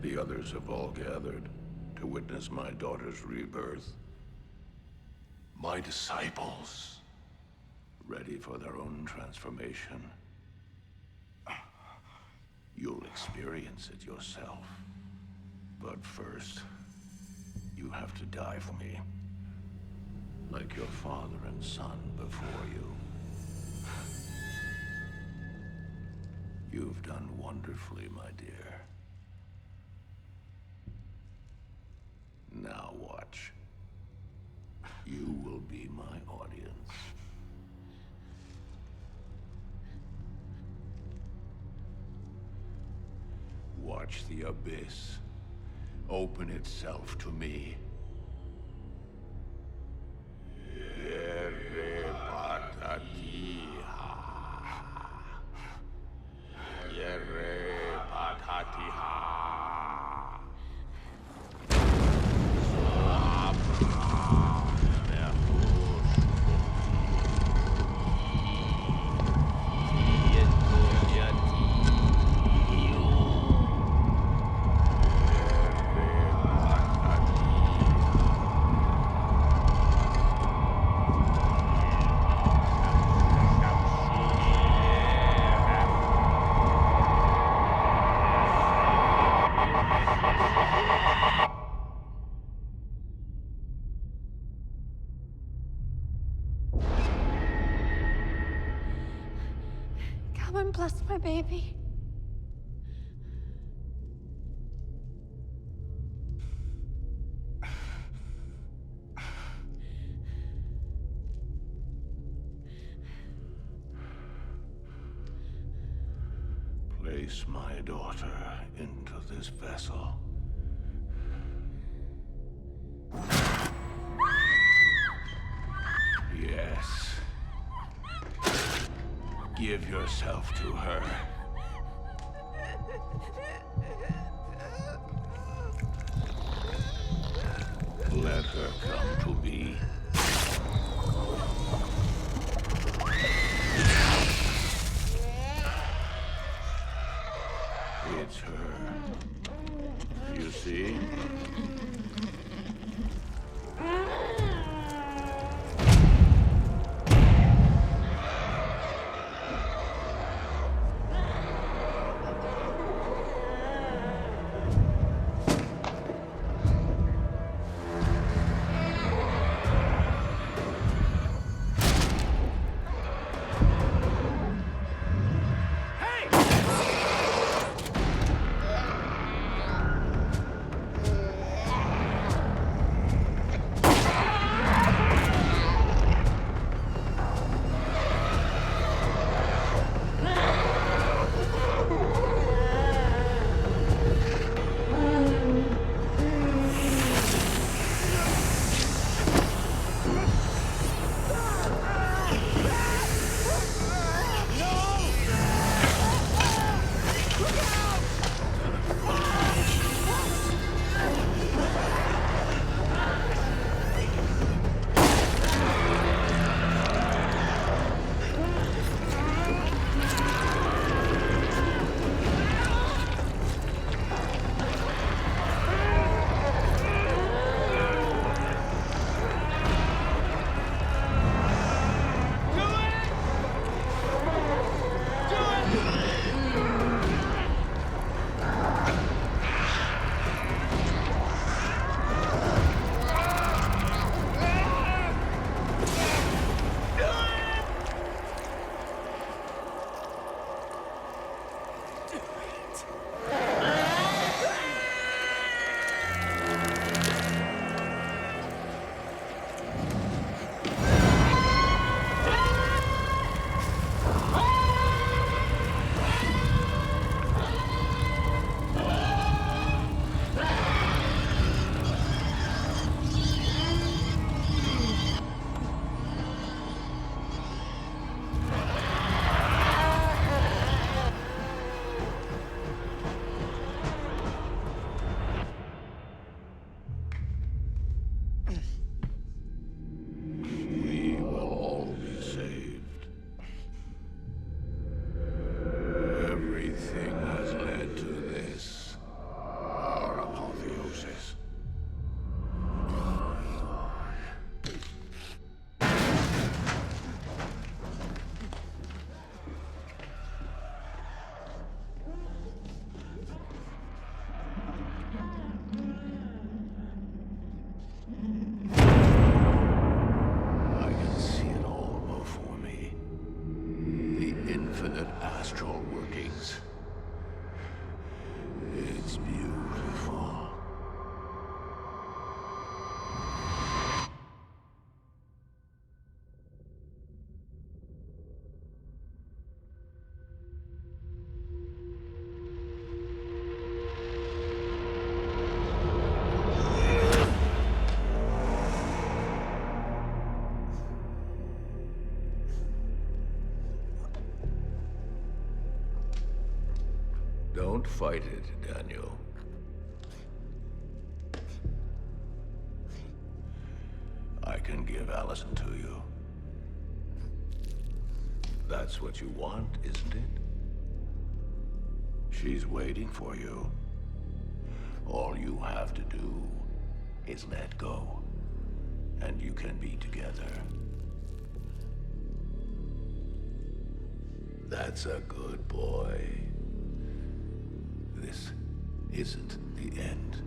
The others have all gathered to witness my daughter's rebirth. My disciples, ready for their own transformation. You'll experience it yourself. But first, you have to die for me. Like your father and son before you. You've done wonderfully, my dear. Now watch. You will be my audience. Watch the abyss open itself to me. Come and bless my baby. Place my daughter into this vessel. Yes. Give yourself to her. Let her come to me. It's her. You see? fight it, Daniel. I can give Allison to you. That's what you want, isn't it? She's waiting for you. All you have to do is let go, and you can be together. That's a good boy. This isn't the end.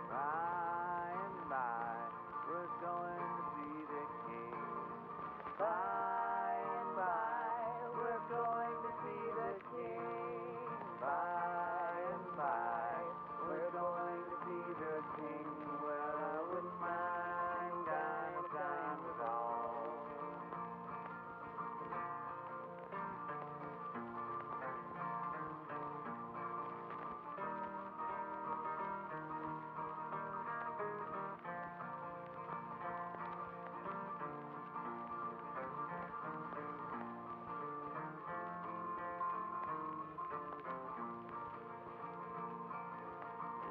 By and by, we're going to see the king. By and by, we're going to see the king. By and by, we're going to see the king. Well, I wouldn't mind dying of time at all.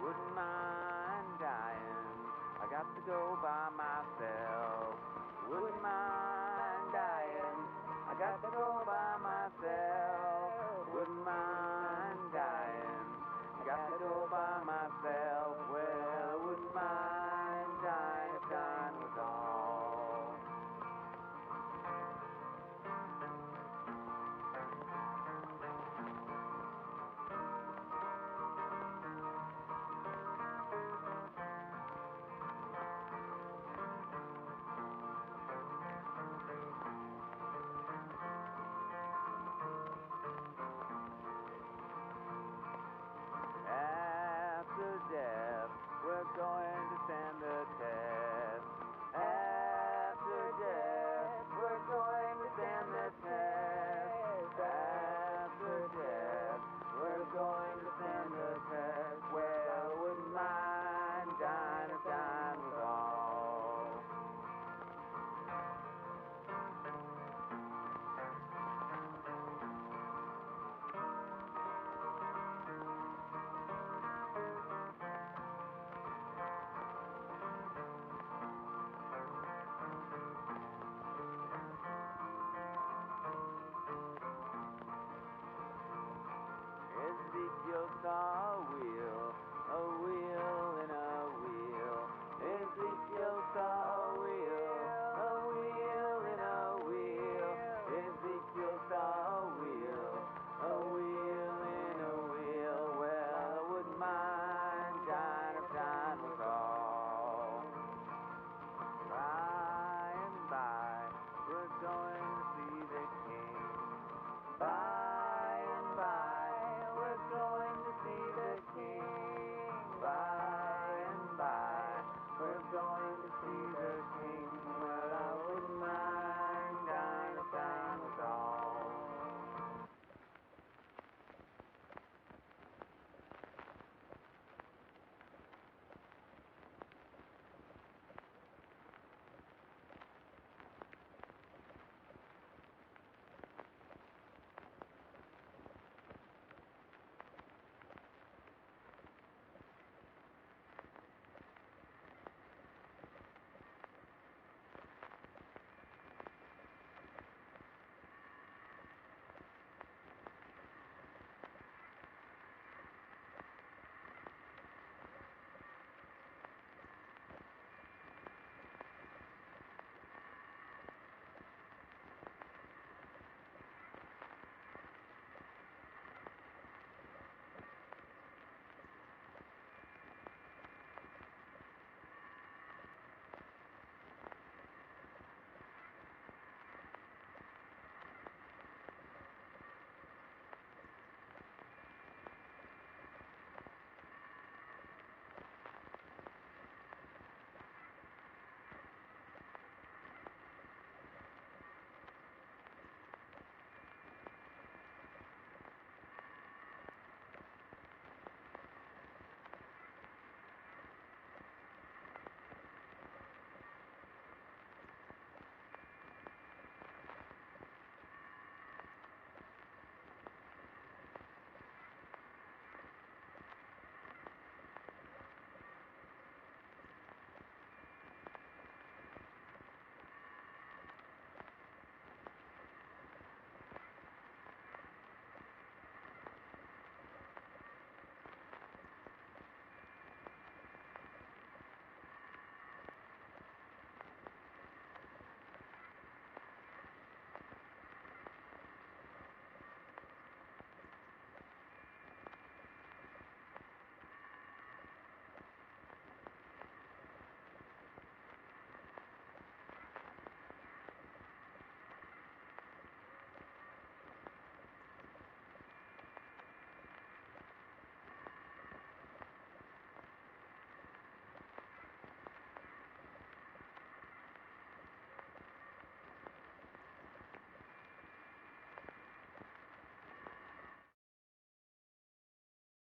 Wouldn't mind dying. I got to go by myself.